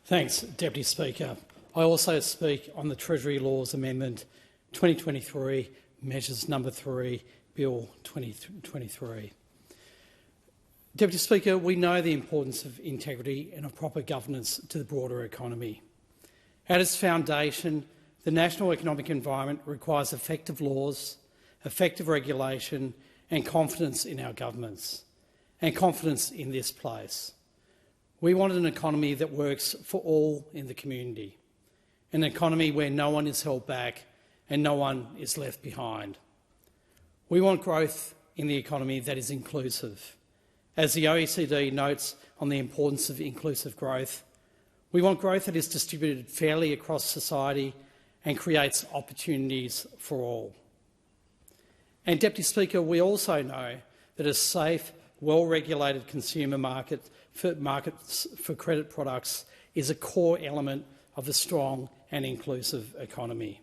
Thanks, Deputy Speaker. I also speak on the Treasury Laws Amendment 2023, Measures Number 3, Bill 2023. Deputy Speaker, we know the importance of integrity and of proper governance to the broader economy. At its foundation, the national economic environment requires effective laws, effective regulation and confidence in our governments, and confidence in this place. We want an economy that works for all in the community, an economy where no one is held back and no one is left behind. We want growth in the economy that is inclusive. As the OECD notes on the importance of inclusive growth, we want growth that is distributed fairly across society and creates opportunities for all. And Deputy Speaker, we also know that a safe, well-regulated consumer markets for credit products is a core element of a strong and inclusive economy.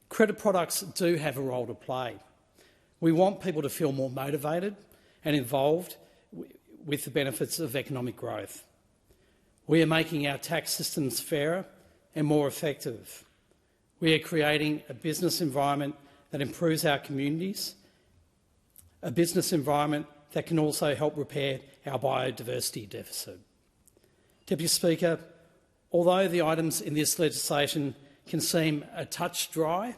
Credit products do have a role to play. We want people to feel more motivated and involved with the benefits of economic growth. We are making our tax systems fairer and more effective. We are creating a business environment that improves our communities, a business environment that can also help repair our biodiversity deficit. Deputy Speaker, although the items in this legislation can seem a touch dry,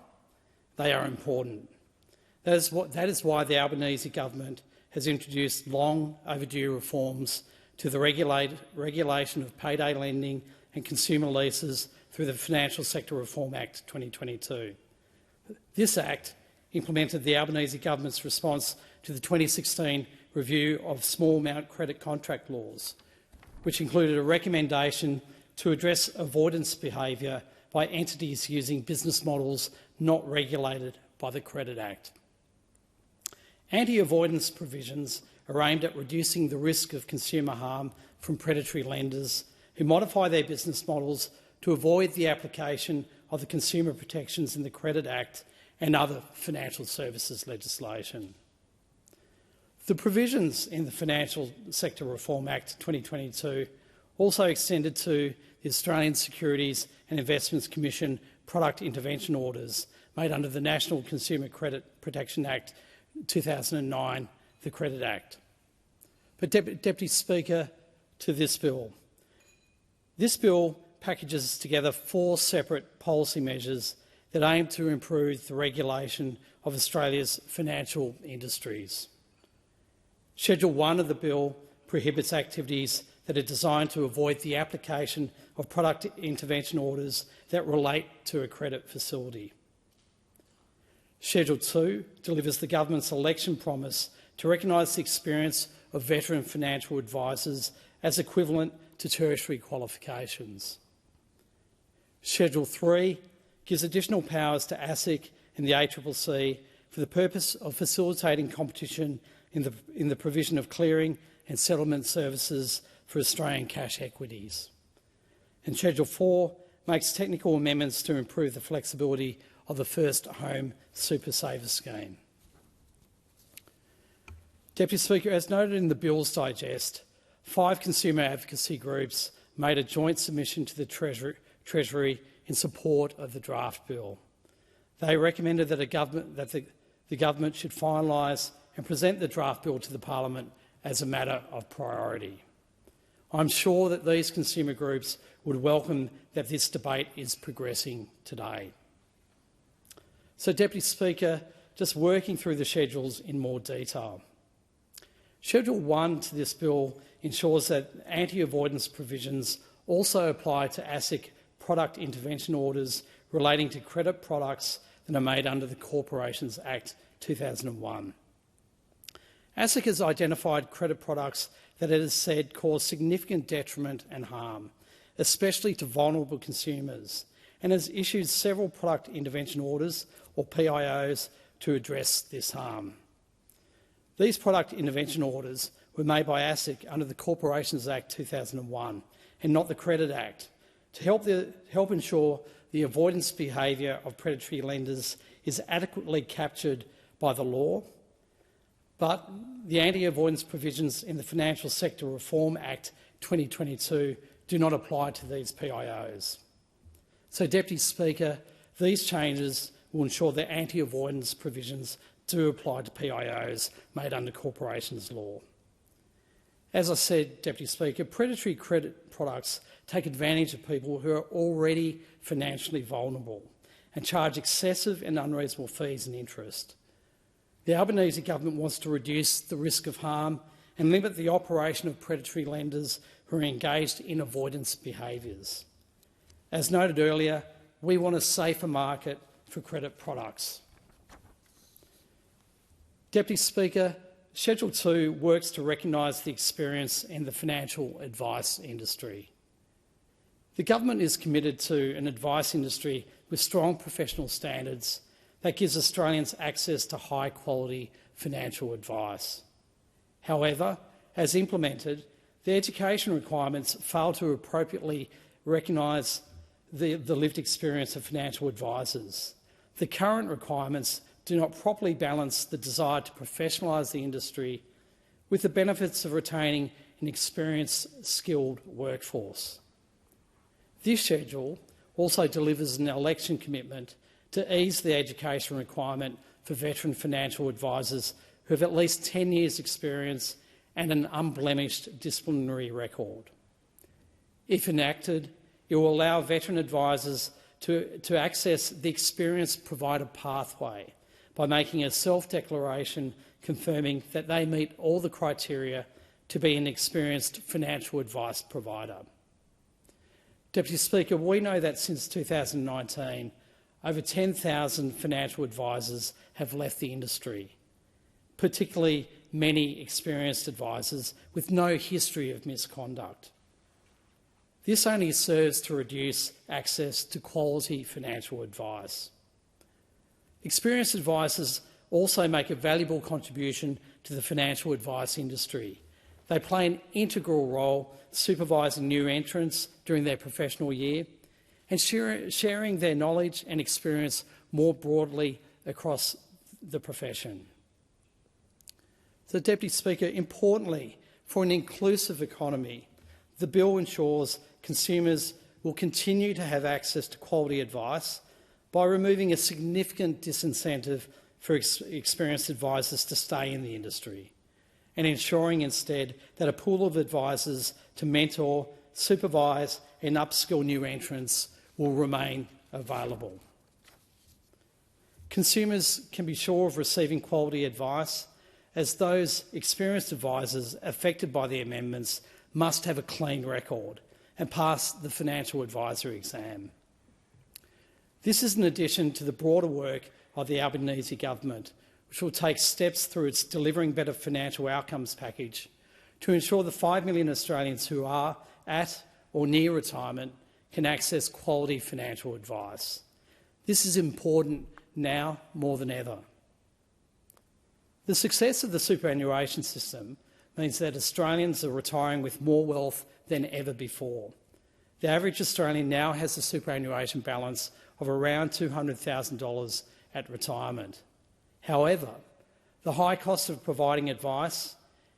they are important. That is why the Albanese government has introduced long overdue reforms to the regulation of payday lending and consumer leases through the Financial Sector Reform Act 2022. This Act implemented the Albanese government's response to the 2016 review of small amount credit contract laws, which included a recommendation to address avoidance behaviour by entities using business models not regulated by the Credit Act. Anti-avoidance provisions are aimed at reducing the risk of consumer harm from predatory lenders who modify their business models to avoid the application of the consumer protections in the Credit Act and other financial services legislation. The provisions in the Financial Sector Reform Act 2022 also extended to the Australian Securities and Investments Commission product intervention orders made under the National Consumer Credit Protection Act 2009, the Credit Act. But Deputy Speaker, to this bill. This bill packages together 4 separate policy measures that aim to improve the regulation of Australia's financial industries. Schedule 1 of the bill prohibits activities that are designed to avoid the application of product intervention orders that relate to a credit facility. Schedule 2 delivers the government's election promise to recognise the experience of veteran financial advisors as equivalent to tertiary qualifications. Schedule 3 gives additional powers to ASIC and the ACCC for the purpose of facilitating competition in the provision of clearing and settlement services for Australian cash equities. And Schedule 4 makes technical amendments to improve the flexibility of the First Home Super Saver scheme. Deputy Speaker, as noted in the Bill's Digest, 5 consumer advocacy groups made a joint submission to the Treasury in support of the draft bill. They recommended that the government should finalise and present the draft bill to the Parliament as a matter of priority. I'm sure that these consumer groups would welcome that this debate is progressing today. So, Deputy Speaker, just working through the schedules in more detail. Schedule 1 to this bill ensures that anti-avoidance provisions also apply to ASIC product intervention orders relating to credit products that are made under the Corporations Act 2001. ASIC has identified credit products that it has said cause significant detriment and harm, especially to vulnerable consumers, and has issued several product intervention orders, or PIOs, to address this harm. These product intervention orders were made by ASIC under the Corporations Act 2001 and not the Credit Act to help ensure the avoidance behaviour of predatory lenders is adequately captured by the law, but the anti-avoidance provisions in the Financial Sector Reform Act 2022 do not apply to these PIOs. So, Deputy Speaker, these changes will ensure that anti-avoidance provisions do apply to PIOs made under corporations law. As I said, Deputy Speaker, predatory credit products take advantage of people who are already financially vulnerable and charge excessive and unreasonable fees and interest. The Albanese government wants to reduce the risk of harm and limit the operation of predatory lenders who are engaged in avoidance behaviours. As noted earlier, we want a safer market for credit products. Deputy Speaker, Schedule 2 works to recognise the experience in the financial advice industry. The government is committed to an advice industry with strong professional standards that gives Australians access to high-quality financial advice. However, as implemented, the education requirements fail to appropriately recognise the lived experience of financial advisors. The current requirements do not properly balance the desire to professionalise the industry with the benefits of retaining an experienced, skilled workforce. This schedule also delivers an election commitment to ease the education requirement for veteran financial advisors who have at least 10 years' experience and an unblemished disciplinary record. If enacted, it will allow veteran advisors to access the experience provider pathway by making a self-declaration confirming that they meet all the criteria to be an experienced financial advice provider. Deputy Speaker, we know that since 2019, over 10,000 financial advisors have left the industry, particularly many experienced advisors with no history of misconduct. This only serves to reduce access to quality financial advice. Experienced advisors also make a valuable contribution to the financial advice industry. They play an integral role supervising new entrants during their professional year and sharing their knowledge and experience more broadly across the profession. So, Deputy Speaker, importantly, for an inclusive economy, the bill ensures consumers will continue to have access to quality advice by removing a significant disincentive for experienced advisors to stay in the industry and ensuring instead that a pool of advisors to mentor, supervise and upskill new entrants will remain available. Consumers can be sure of receiving quality advice, as those experienced advisors affected by the amendments must have a clean record and pass the financial advisor exam. This is in addition to the broader work of the Albanese government, which will take steps through its Delivering Better Financial Outcomes package to ensure the 5 million Australians who are at or near retirement can access quality financial advice. This is important now more than ever. The success of the superannuation system means that Australians are retiring with more wealth than ever before. The average Australian now has a superannuation balance of around $200,000 at retirement. However, the high cost of providing advice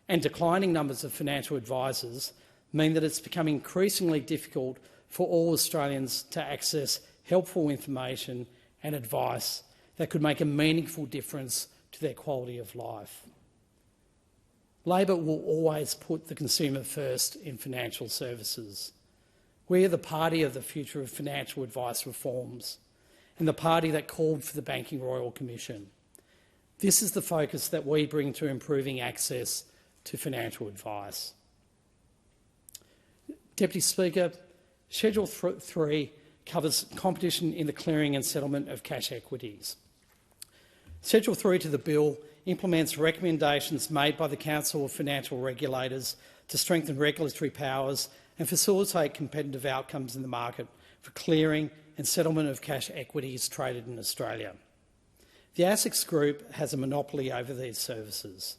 and declining numbers of financial advisors mean that it's becoming increasingly difficult for all Australians to access helpful information and advice that could make a meaningful difference to their quality of life. Labor will always put the consumer first in financial services. We are the party of the future of financial advice reforms and the party that called for the Banking Royal Commission. This is the focus that we bring to improving access to financial advice. Deputy Speaker, Schedule 3 covers competition in the clearing and settlement of cash equities. Schedule 3 to the bill implements recommendations made by the Council of Financial Regulators to strengthen regulatory powers and facilitate competitive outcomes in the market for clearing and settlement of cash equities traded in Australia. The ASIC Group has a monopoly over these services.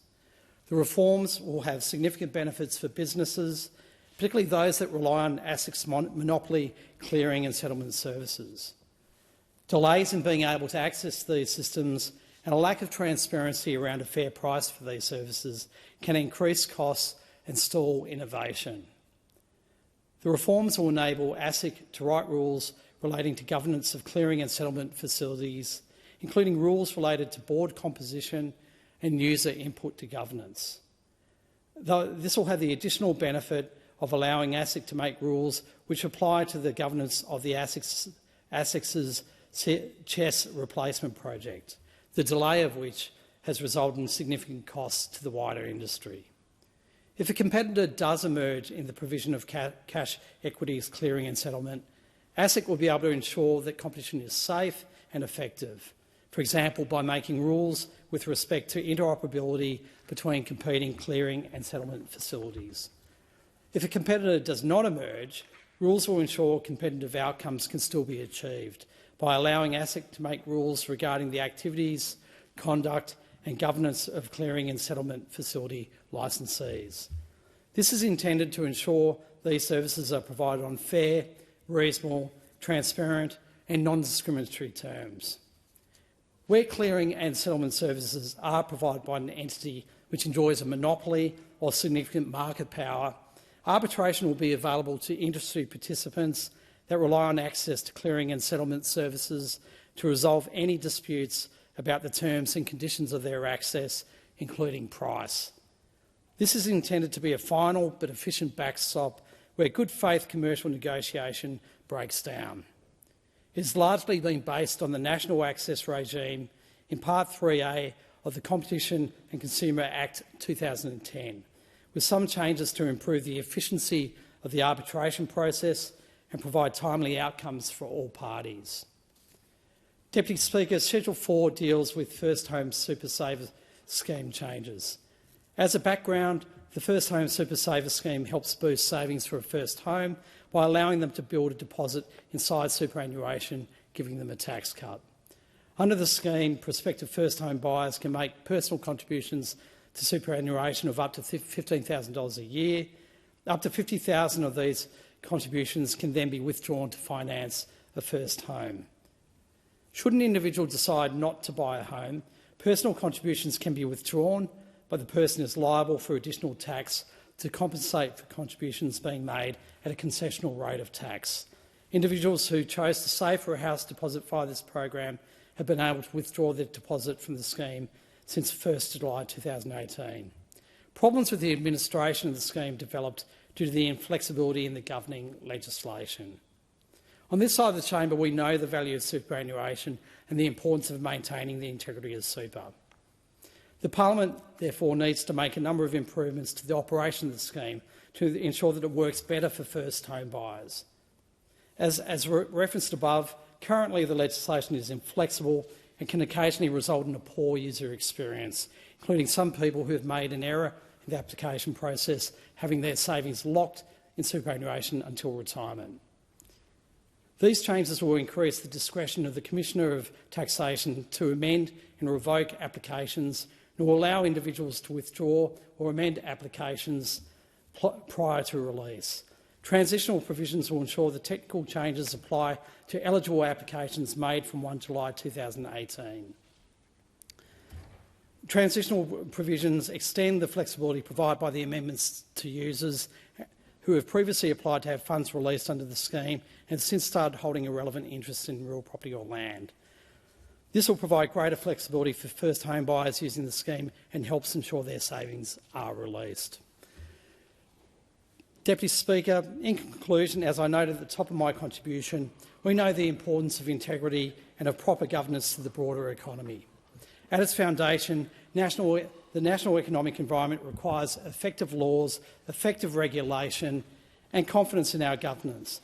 The reforms will have significant benefits for businesses, particularly those that rely on ASIC's monopoly clearing and settlement services. Delays in being able to access these systems and a lack of transparency around a fair price for these services can increase costs and stall innovation. The reforms will enable ASIC to write rules relating to governance of clearing and settlement facilities, including rules related to board composition and user input to governance. This will have the additional benefit of allowing ASIC to make rules which apply to the governance of the ASIC's CHESS replacement project, the delay of which has resulted in significant costs to the wider industry. If a competitor does emerge in the provision of cash equities clearing and settlement, ASIC will be able to ensure that competition is safe and effective, for example, by making rules with respect to interoperability between competing clearing and settlement facilities. If a competitor does not emerge, rules will ensure competitive outcomes can still be achieved by allowing ASIC to make rules regarding the activities, conduct and governance of clearing and settlement facility licensees. This is intended to ensure these services are provided on fair, reasonable, transparent and non-discriminatory terms. Where clearing and settlement services are provided by an entity which enjoys a monopoly or significant market power, arbitration will be available to industry participants that rely on access to clearing and settlement services to resolve any disputes about the terms and conditions of their access, including price. This is intended to be a final but efficient backstop where good faith commercial negotiation breaks down. It has largely been based on the national access regime in Part 3A of the Competition and Consumer Act 2010, with some changes to improve the efficiency of the arbitration process and provide timely outcomes for all parties. Deputy Speaker, Schedule 4 deals with First Home Super Saver Scheme changes. As a background, the First Home Super Saver Scheme helps boost savings for a first home by allowing them to build a deposit inside superannuation, giving them a tax cut. Under the scheme, prospective first home buyers can make personal contributions to superannuation of up to $15,000 a year. Up to $50,000 of these contributions can then be withdrawn to finance a first home. Should an individual decide not to buy a home, personal contributions can be withdrawn, but the person is liable for additional tax to compensate for contributions being made at a concessional rate of tax. Individuals who chose to save for a house deposit via this program have been able to withdraw their deposit from the scheme since 1st July 2018. Problems with the administration of the scheme developed due to the inflexibility in the governing legislation. On this side of the chamber, we know the value of superannuation and the importance of maintaining the integrity of super. The Parliament, therefore, needs to make a number of improvements to the operation of the scheme to ensure that it works better for first home buyers. As referenced above, currently the legislation is inflexible and can occasionally result in a poor user experience, including some people who have made an error in the application process having their savings locked in superannuation until retirement. These changes will increase the discretion of the Commissioner of Taxation to amend and revoke applications and will allow individuals to withdraw or amend applications prior to release. Transitional provisions will ensure the technical changes apply to eligible applications made from 1 July 2018. Transitional provisions extend the flexibility provided by the amendments to users who have previously applied to have funds released under the scheme and have since started holding a relevant interest in real property or land. This will provide greater flexibility for first home buyers using the scheme and helps ensure their savings are released. Deputy Speaker, in conclusion, as I noted at the top of my contribution, we know the importance of integrity and of proper governance to the broader economy. At its foundation, the national economic environment requires effective laws, effective regulation and confidence in our governance,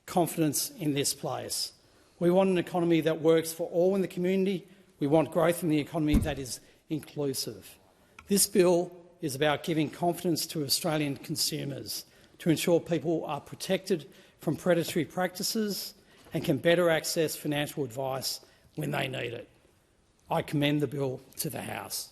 confidence in this place. We want an economy that works for all in the community. We want growth in the economy that is inclusive. This bill is about giving confidence to Australian consumers to ensure people are protected from predatory practices and can better access financial advice when they need it. I commend the bill to the House.